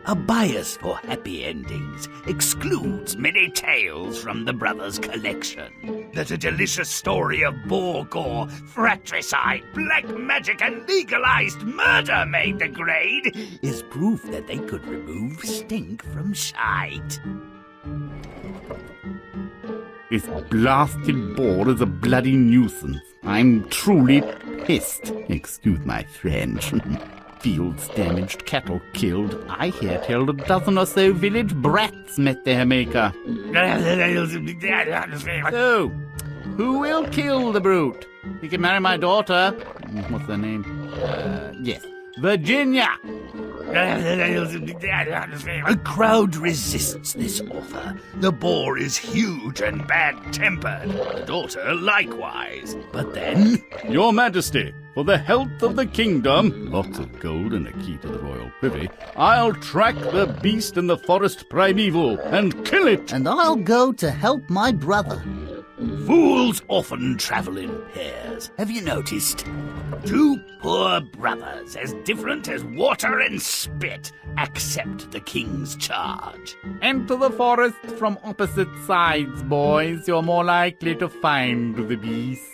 A bias for happy endings excludes many tales from the brothers' collection. That a delicious story of boar gore, fratricide, black magic, and legalized murder made the grade is proof that they could remove stink from shite. This blasted boar is a bloody nuisance. I'm truly pissed. Excuse my French. Fields damaged, cattle killed. I hear tell a dozen or so village brats met their maker. So, who will kill the brute? He can marry my daughter. What's her name? Yes, Virginia. A crowd resists this offer. The boar is huge and bad-tempered. The daughter likewise. But then... Your Majesty, for the health of the kingdom, lots of gold and a key to the royal privy, I'll track the beast in the forest primeval and kill it. And I'll go to help my brother. Fools often travel in pairs. Have you noticed? Two poor brothers, as different as water and spit, accept the king's charge. Enter the forest from opposite sides, boys. You're more likely to find the beast.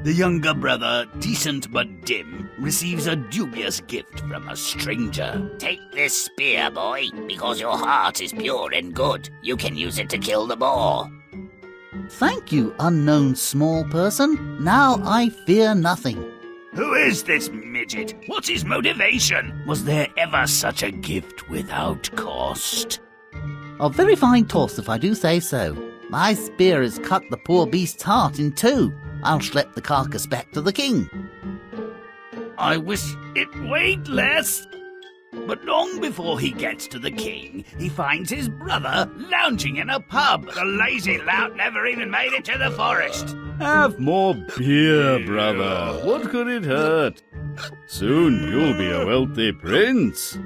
The younger brother, decent but dim, receives a dubious gift from a stranger. Take this spear, boy, because your heart is pure and good. You can use it to kill the boar. Thank you, unknown small person. Now I fear nothing. Who is this midget? What's his motivation? Was there ever such a gift without cost? A very fine toss, if I do say so. My spear has cut the poor beast's heart in two. I'll schlep the carcass back to the king. I wish it weighed less. But long before he gets to the king, he finds his brother lounging in a pub. The lazy lout never even made it to the forest. Have more beer, brother. What could it hurt? Soon you'll be a wealthy prince.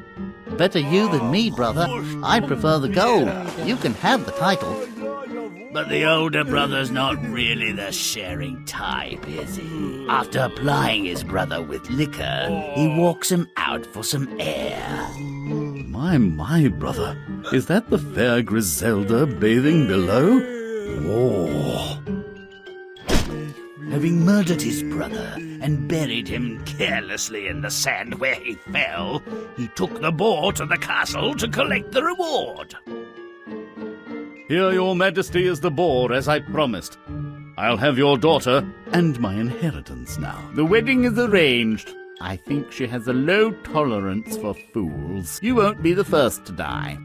Better you than me, brother. I prefer the gold. You can have the title. But the older brother's not really the sharing type, is he? After plying his brother with liquor, he walks him out for some air. My, brother. Is that the fair Griselda bathing below? Oh. Having murdered his brother and buried him carelessly in the sand where he fell, he took the boar to the castle to collect the reward. Here, your majesty, is the boar, as I promised. I'll have your daughter and my inheritance now. The wedding is arranged. I think she has a low tolerance for fools. You won't be the first to die.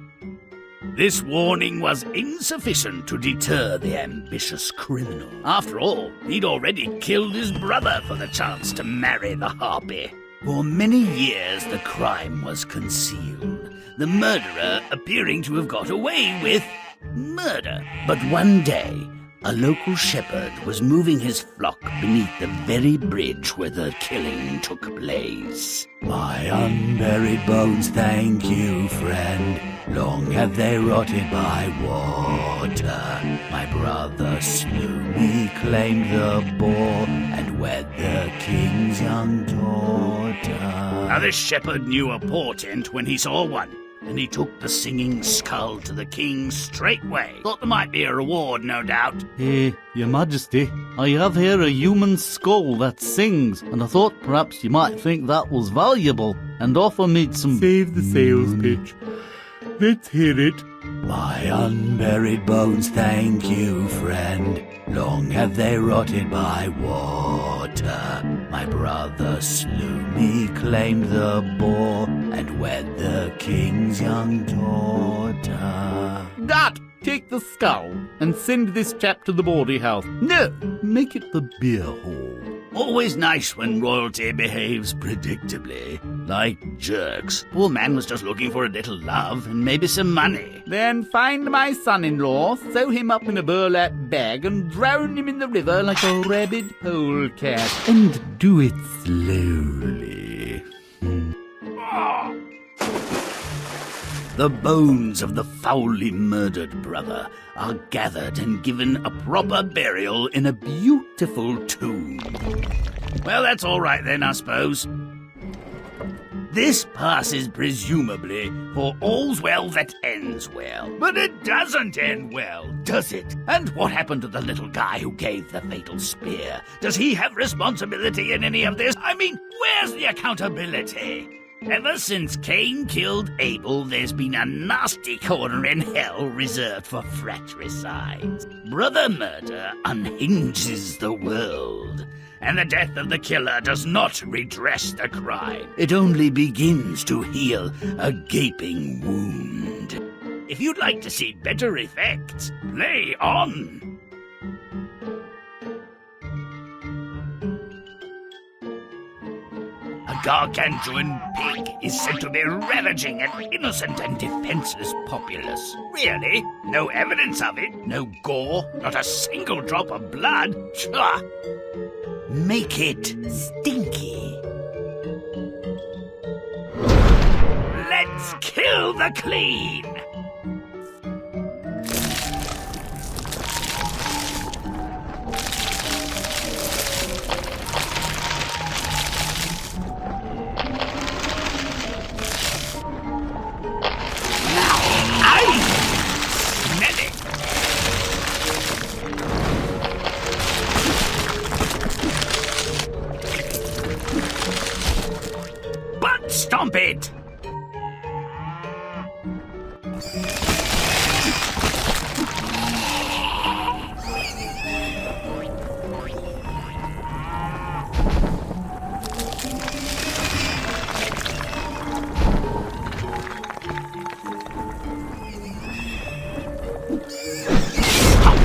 This warning was insufficient to deter the ambitious criminal. After all, he'd already killed his brother for the chance to marry the harpy. For many years, the crime was concealed, the murderer appearing to have got away with murder. But one day, a local shepherd was moving his flock beneath the very bridge where the killing took place. My unburied bones thank you, friend. Long have they rotted by water. My brother slew me, claimed the boar, and wed the king's young daughter. Now this shepherd knew a portent when he saw one, and he took the singing skull to the king straightway. Thought there might be a reward, no doubt. Your Majesty, I have here a human skull that sings, and I thought perhaps you might think that was valuable, and offer me some... Save the sales pitch. Let's hear it. My unburied bones thank you, friend. Long have they rotted by water. My brother slew me, claimed the boar, and wed the king's young daughter. Dot, take the skull and send this chap to the bawdy house. No, make it the beer hall. Always nice when royalty behaves predictably, like jerks. Poor man was just looking for a little love and maybe some money. Then find my son-in-law, sew him up in a burlap bag, and drown him in the river like a rabid polecat. And do it slowly. The bones of the foully murdered brother are gathered and given a proper burial in a beautiful tomb. Well, that's all right then, I suppose. This passes presumably for all's well that ends well. But it doesn't end well, does it? And what happened to the little guy who gave the fatal spear? Does he have responsibility in any of this? I mean, where's the accountability? Ever since Cain killed Abel, there's been a nasty corner in hell reserved for fratricides. Brother murder unhinges the world, and the death of the killer does not redress the crime. It only begins to heal a gaping wound. If you'd like to see better effects, play on. A gargantuan pig is said to be ravaging an innocent and defenseless populace. Really? No evidence of it? No gore? Not a single drop of blood? Pshaw! Make it stinky. Let's kill the clean! Stomp it!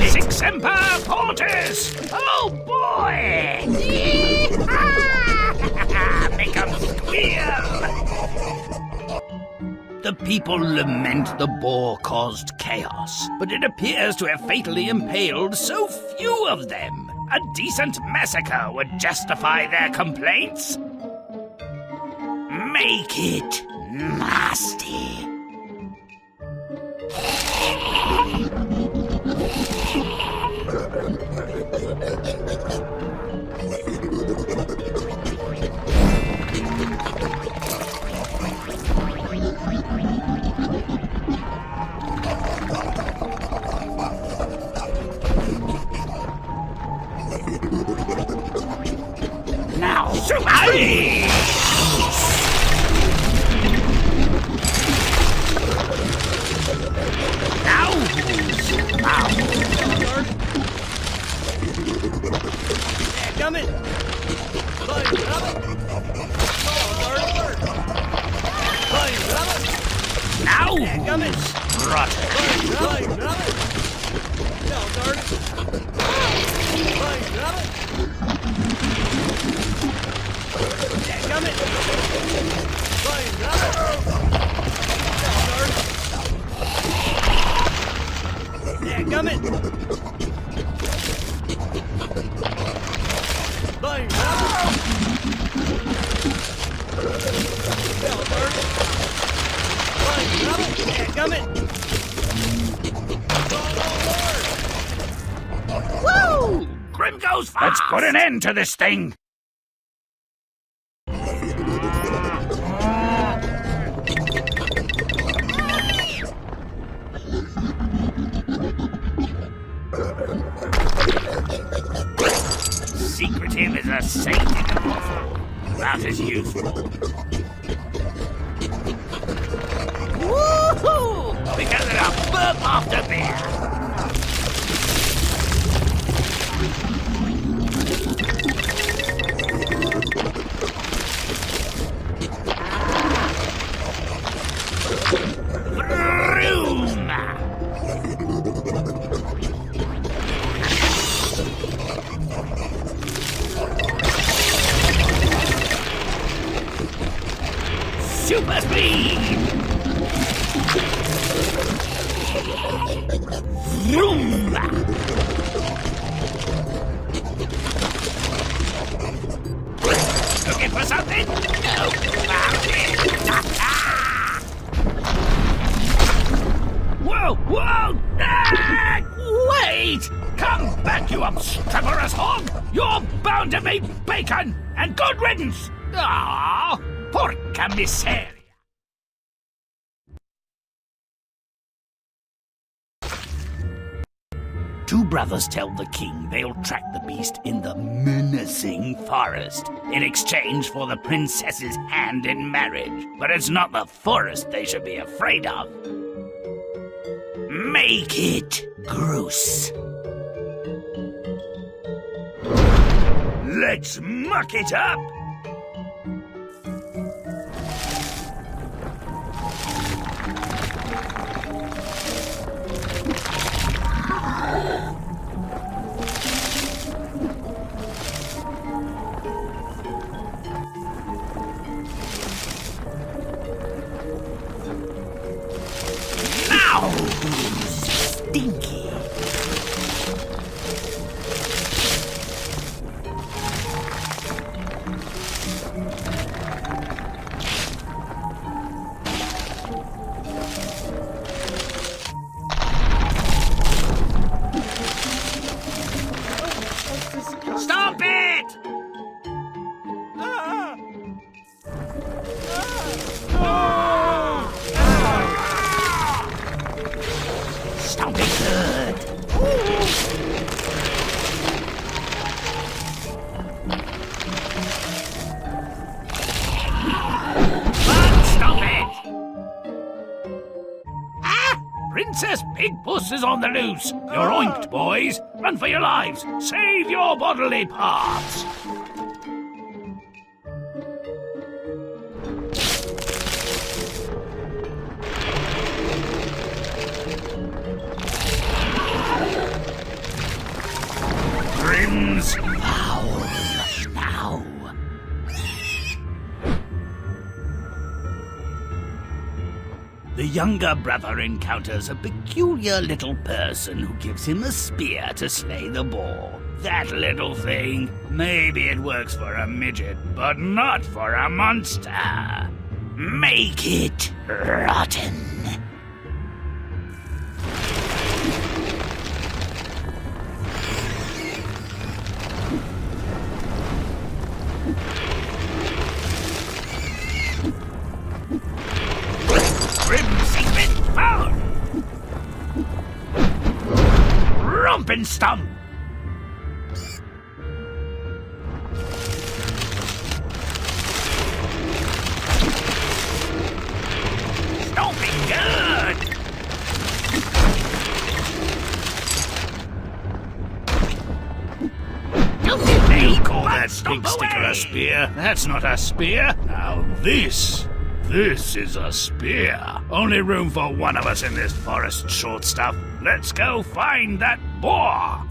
Six Empire Porters! Oh boy! Make 'em squeal! The people lament the boar caused chaos, but it appears to have fatally impaled so few of them. A decent massacre would justify their complaints. Make it nasty. Now, Superman! Now, damn it! Now, damn it! Woo! Grimm goes fast! Let's put an end to this thing! Secretive is a saint in a bottle. That is useful. Woohoo! We got it up burp after beer. Super speed! Vroom! Looking for something? No, found it! want of me, bacon, and good riddance! Ah, porca miseria! Two brothers tell the king they'll track the beast in the menacing forest in exchange for the princess's hand in marriage. But it's not the forest they should be afraid of. Make it gross. Let's muck it up. Now, stinky. Stop it! Stop it good. But stop it! Ah! Princess Big Puss is on the loose. You're oinked, boys. Run for your lives. Save your bodily parts. Grimm's foul now. The younger brother encounters a peculiar little person who gives him a spear to slay the boar. That little thing, maybe it works for a midget, but not for a monster. Make it rotten. Grimm secret found! Romp and stump! Stomping good! You call that big sticker a spear? That's not a spear. Now this is a spear. Only room for one of us in this forest, short stuff. Let's go find that boar.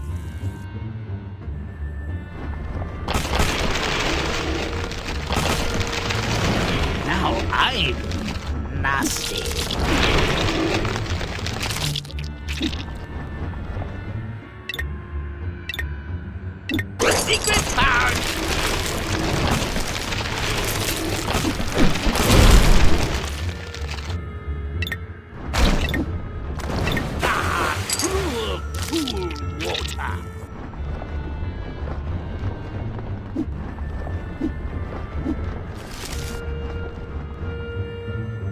Now I'm nasty. Secret found! Cool water.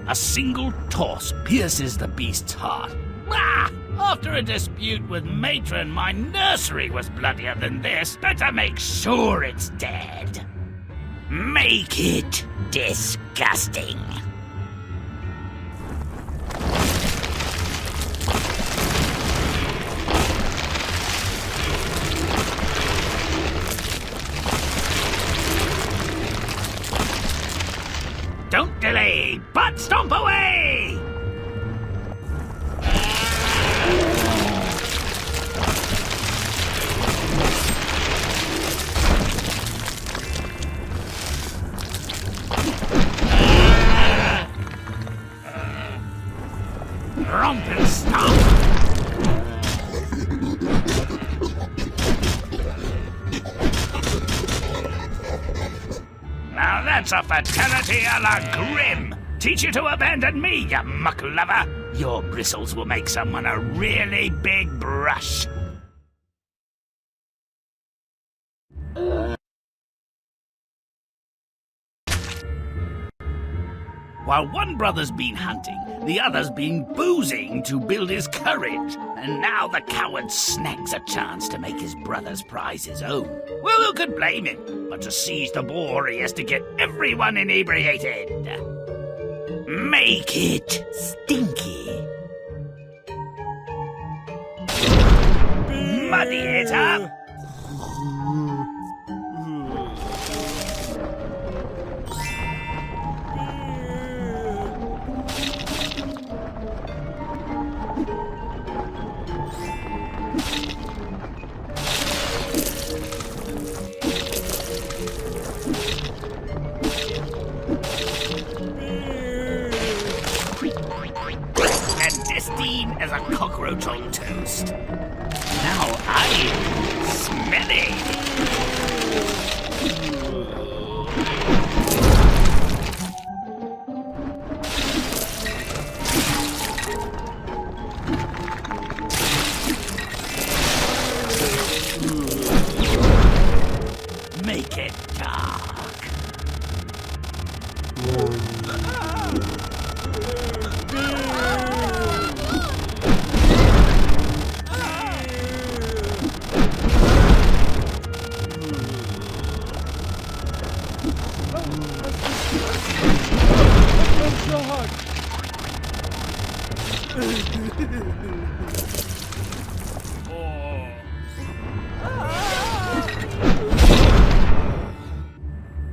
A single toss pierces the beast's heart. Ah! After a dispute with Matron, my nursery was bloodier than this. Better make sure it's dead. Make it disgusting. Don't delay, but stomp away! Romp and stomp! Now that's a fatality a la Grimm. Teach you to abandon me, you muck lover. Your bristles will make someone a really big brush. While one brother's been hunting, the other's been boozing to build his courage. And now the coward snags a chance to make his brother's prize his own. Well, who could blame him? But to seize the boar, he has to get everyone inebriated. Make it stinky. Muddy it up. Clandestine as a cockroach on toast. Now I'm smelly. Make it dark.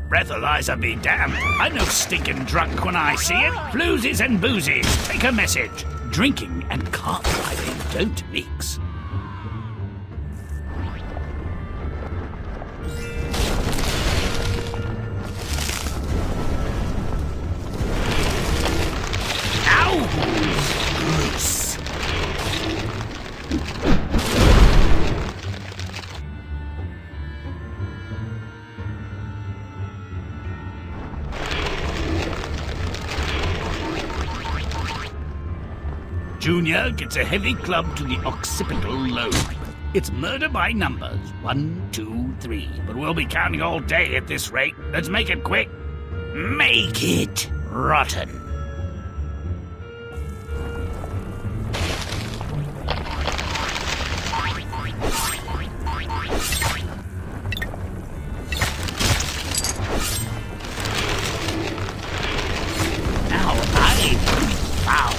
Breathalyzer be damned. I'm no stinking drunk when I see it. Floozies and boozies, take a message. Drinking and cart driving don't mix. Junior gets a heavy club to the occipital lobe. It's murder by numbers. 1, 2, 3. But we'll be counting all day at this rate. Let's make it quick. Make it rotten. Now I'm foul.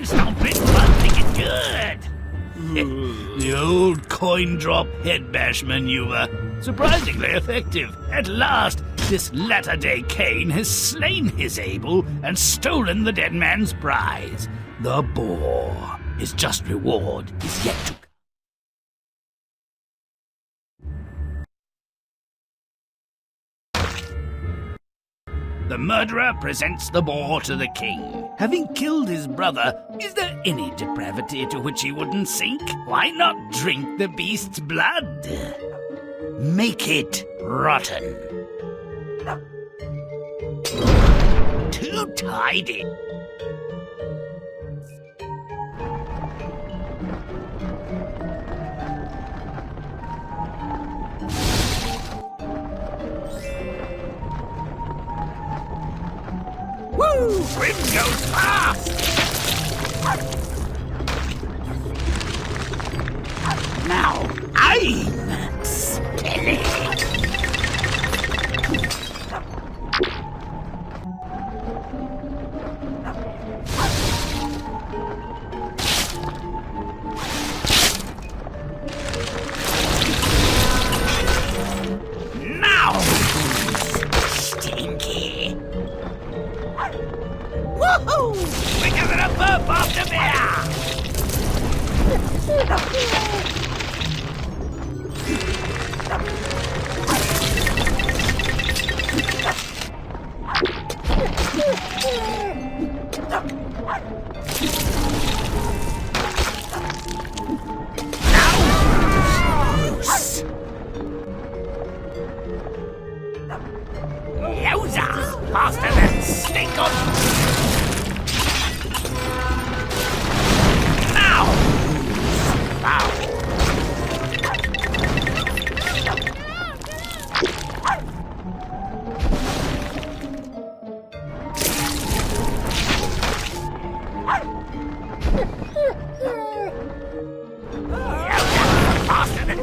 Stomping, but thinking good. The old coin drop head bash maneuver. Surprisingly effective. At last, this latter-day Cain has slain his Abel and stolen the dead man's prize. The boar. His just reward is yet to come. The murderer presents the boar to the king. Having killed his brother, is there any depravity to which he wouldn't sink? Why not drink the beast's blood? Make it rotten. Too tidy. Woo! Grimm goes fast! Now I'm smelly. Now stinky. Woohoo! We're giving a burp after beer!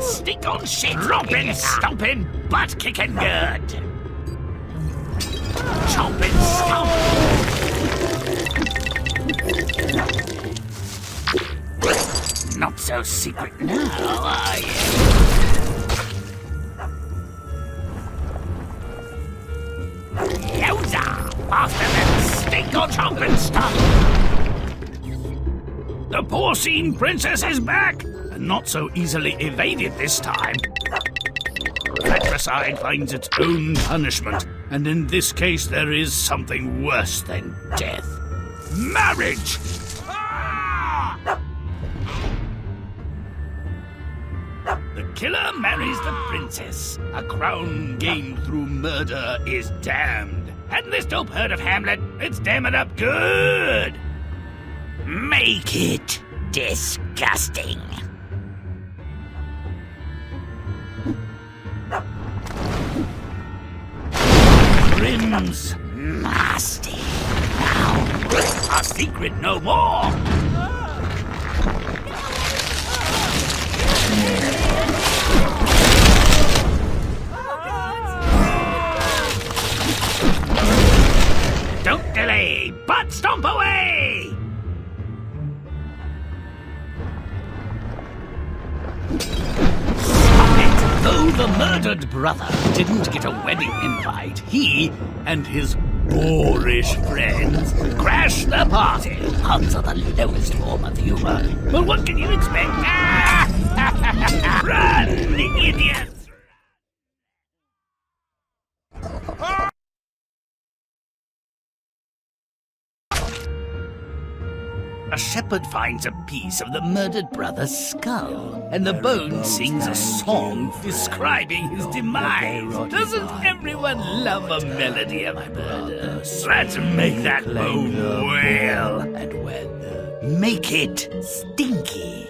stick on shit. Dropping, stomping, butt kicking good. Chomping, stomp. Not so secret now, are you? Yowza! Faster than stick or chomping stomp. The porcine princess is back, and not so easily evaded this time. Fratricide finds its own punishment, and in this case there is something worse than death. Marriage! Ah! The killer marries the princess. A crown gained through murder is damned. And this dope herd of Hamlet, it's damming up good! Make it disgusting. Grimm's Nasty. Now, a secret no more! Don't delay, but stomp away! Stop it! Though the murdered brother didn't get a wedding invite, he and his boorish friends crashed the party. puns are the lowest form of humor. Well, what can you expect? Run, idiots! A shepherd finds a piece of the murdered brother's skull, and the bone sings a song describing his demise. Doesn't everyone love a melody of murder? Let's make that bone wail. And when make it stinky.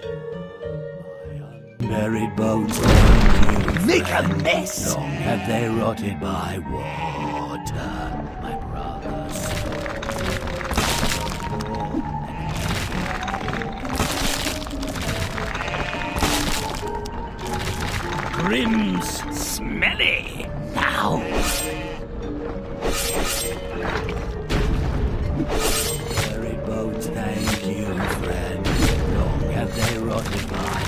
Buried bones, Make a mess. long have they rotted by water, my brothers. Grimm's smelly. Now. Buried bones, thank you, friend. Long have they rotted by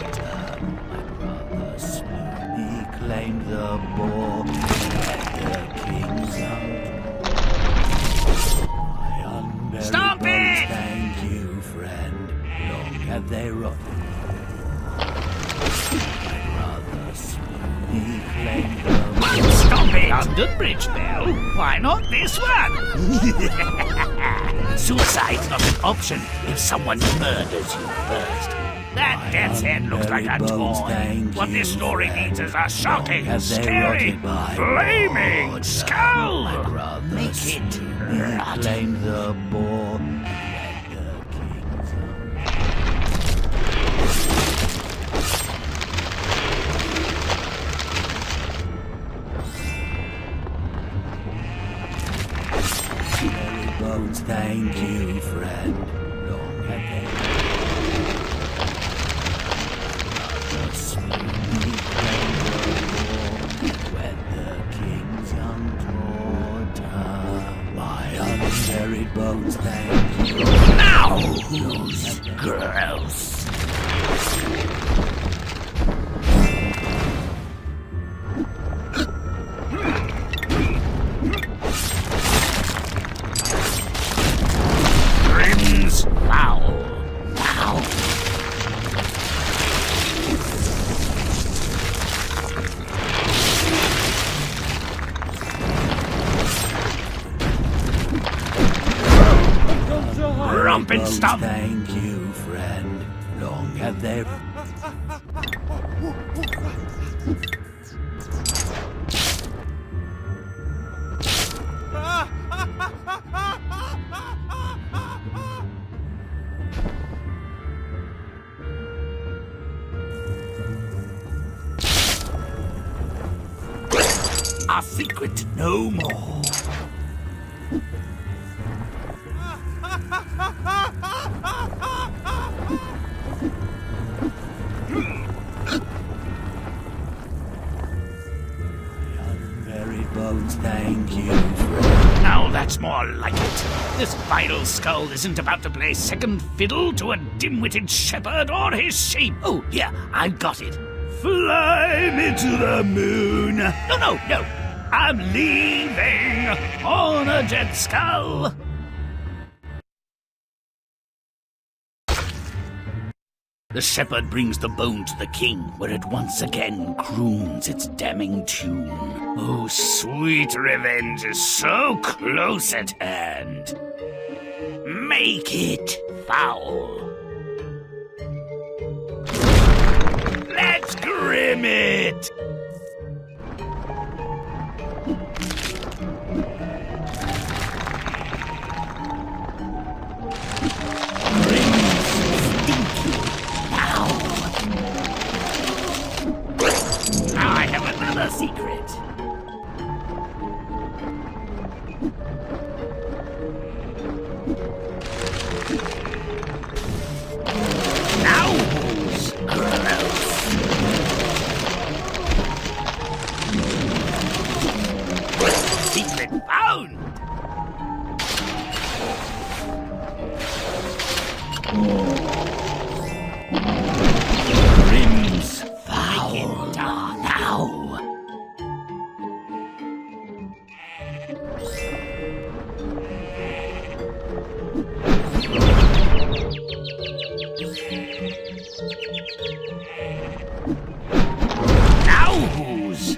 water, my brothers. He claimed the boar, the king's son. My unburied Stop bones, it! thank you, friend. Long have they rotted. He claimed the Stop it! London Bridge Bell? Why not this one? Suicide's not an option if someone murders you first. That death's head looks like a toy. What this story needs is a shocking, scary, flaming skull! Make it He rot. claimed the boar. Buried bones, thank you, friend. Long have they He claimed the boar when the king's young daughter. My unburied bones, thank you. Now! Who's gross? Grimm's foul. Now. Rump and Bones, stomp. thank you, friend. Long have they Our secret no more. more like it. This vile skull isn't about to play second fiddle to a dim-witted shepherd or his sheep. Oh, here, I've got it. Fly me to the moon. No. I'm leaving on a jet skull. The shepherd brings the bone to the king, where it once again croons its damning tune. Oh, sweet revenge is so close at hand. Make it foul. Let's grim it. Now I have another secret. Now who's gross? Secret found. Grimm's foul now. Now who's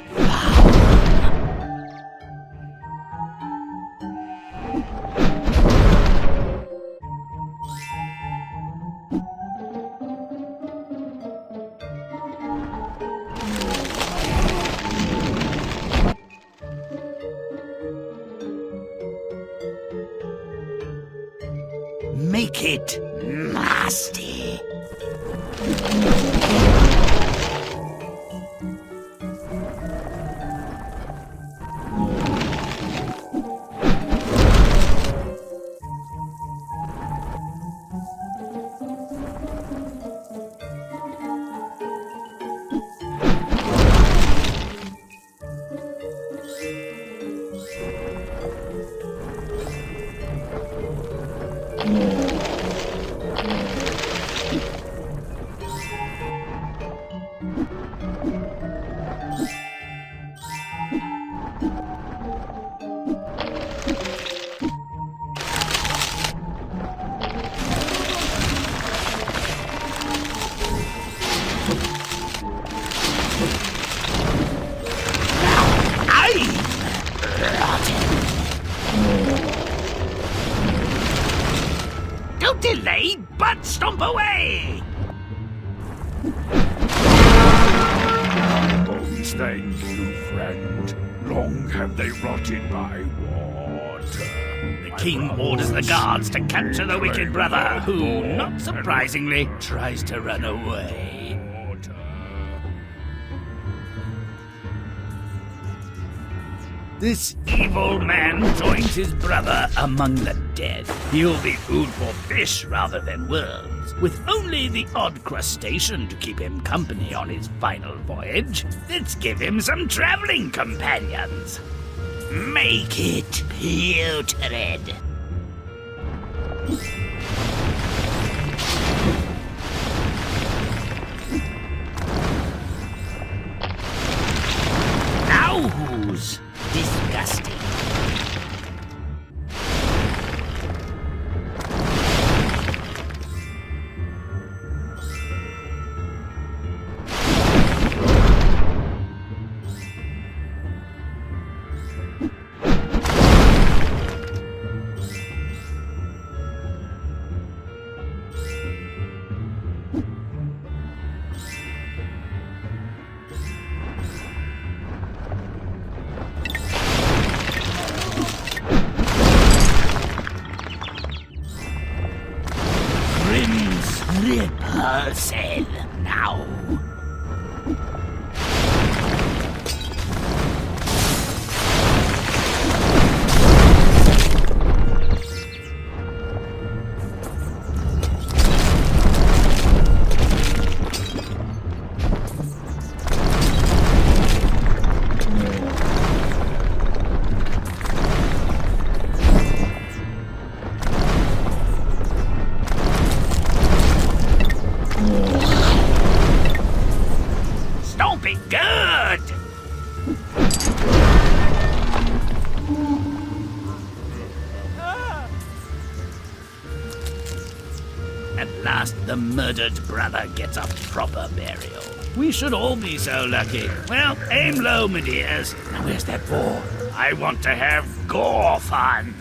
Make it nasty. Don't delay, but stomp away! Bones, thank you, friend. Long have they rotted by water. The king orders the guards to capture the wicked brother, who, not surprisingly, tries to run away. This evil man joins his brother among the dead. He'll be food for fish rather than worms, with only the odd crustacean to keep him company on his final voyage. Let's give him some traveling companions. Make it putrid. Now who's disgusting? Repulsive now. the murdered brother gets a proper burial. We should all be so lucky. Well, aim low, my dears. Now where's that boar? I want to have gore fun.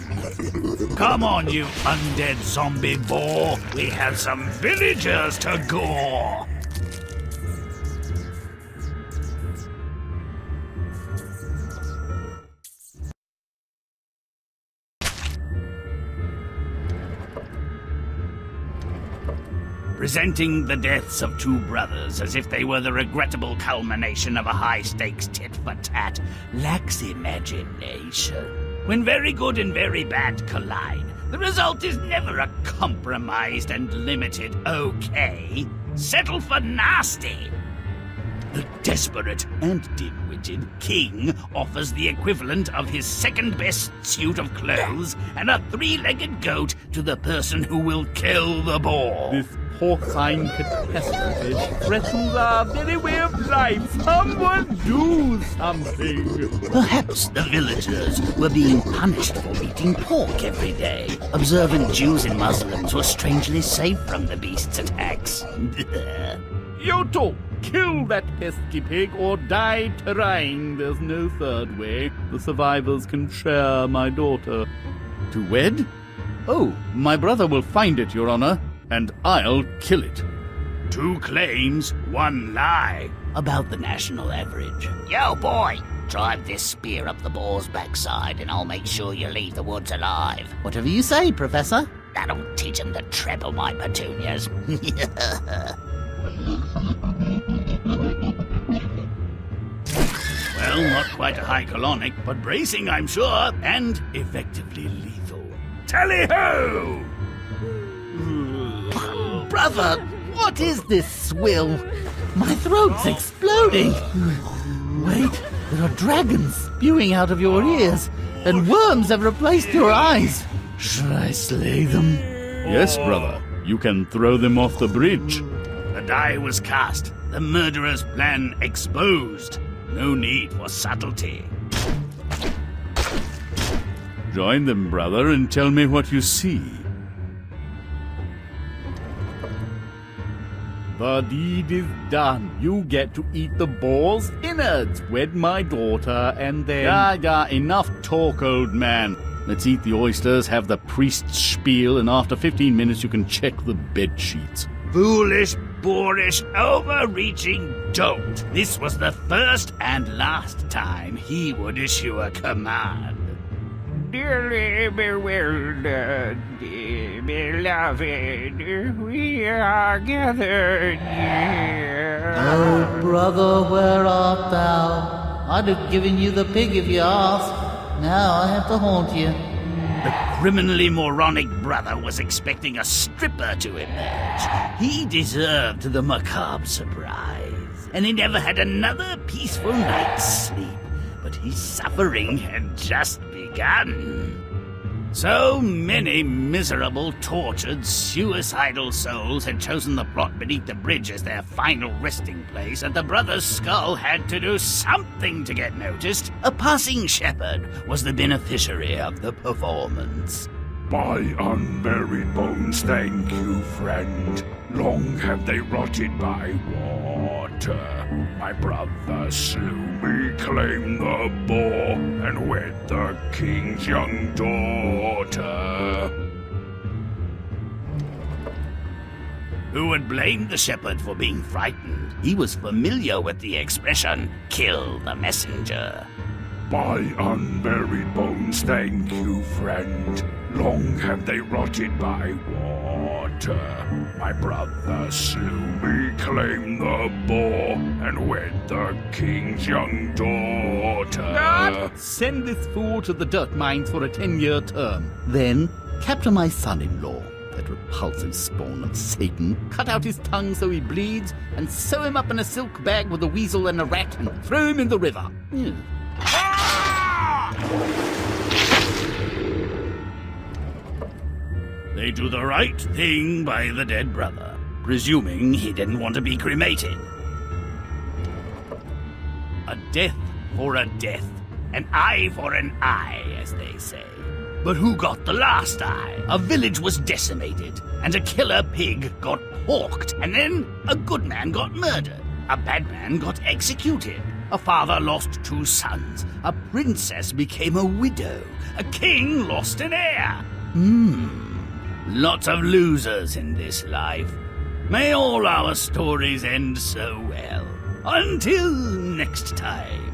Come on, you undead zombie boar. We have some villagers to gore. Presenting the deaths of two brothers as if they were the regrettable culmination of a high-stakes tit-for-tat lacks imagination. When very good and very bad collide, the result is never a compromised and limited okay. Settle for nasty. The desperate and dim-witted king offers the equivalent of his second-best suit of clothes and a three-legged goat to the person who will kill the boar. This porcine catastrophe threatens our very way of life. Someone do something. Perhaps the villagers were being punished for eating pork every day. Observant Jews and Muslims were strangely safe from the beast's attacks. You two, kill that pesky pig or die trying. There's no third way. The survivors can share my daughter. To wed? Oh, my brother will find it, Your Honor, and I'll kill it. Two claims, one lie. About the national average. Yo, boy, drive this spear up the boar's backside and I'll make sure you leave the woods alive. Whatever you say, Professor. That'll teach him to treble my petunias. Well, not quite a high colonic, but bracing, I'm sure, and effectively lethal. Tally-ho! Brother, what is this swill? My throat's exploding. Wait, there are dragons spewing out of your ears, and worms have replaced your eyes. Shall I slay them? Yes, brother. You can throw them off the bridge. The die was cast, the murderer's plan exposed. No need for subtlety. Join them, brother, and tell me what you see. The deed is done. You get to eat the boar's innards. Wed my daughter, and then... Enough talk, old man. Let's eat the oysters, have the priest's spiel, and after 15 minutes you can check the bed sheets. Foolish, boorish, overreaching dolt. This was the first and last time he would issue a command. Dearly bewildered, beloved, we are gathered here. Oh, brother, where art thou? I'd have given you the pig if you asked. Now I have to haunt you. The criminally moronic brother was expecting a stripper to emerge. He deserved the macabre surprise, and he never had another peaceful night's sleep. But his suffering had just begun. So many miserable, tortured, suicidal souls had chosen the plot beneath the bridge as their final resting place that the brother's skull had to do something to get noticed. A passing shepherd was the beneficiary of the performance. My unburied bones, thank you, friend. Long have they rotted by water. My brother slew me, claimed the boar, and wed the king's young daughter. Who would blame the shepherd for being frightened? He was familiar with the expression, kill the messenger. My unburied bones, thank you, friend. Long have they rotted by water. My brother slew me, claimed the boar, and wed the king's young daughter. God! Send this fool to the dirt mines for a 10-year term. Then capture my son-in-law, that repulsive spawn of Satan, cut out his tongue so he bleeds, and sew him up in a silk bag with a weasel and a rat, and throw him in the river. They do the right thing by the dead brother, presuming he didn't want to be cremated. A death for a death, an eye for an eye, as they say. But who got the last eye? A village was decimated, and a killer pig got hawked, and then a good man got murdered. A bad man got executed. A father lost 2 sons. A princess became a widow. A king lost an heir. Lots of losers in this life. May all our stories end so well. Until next time.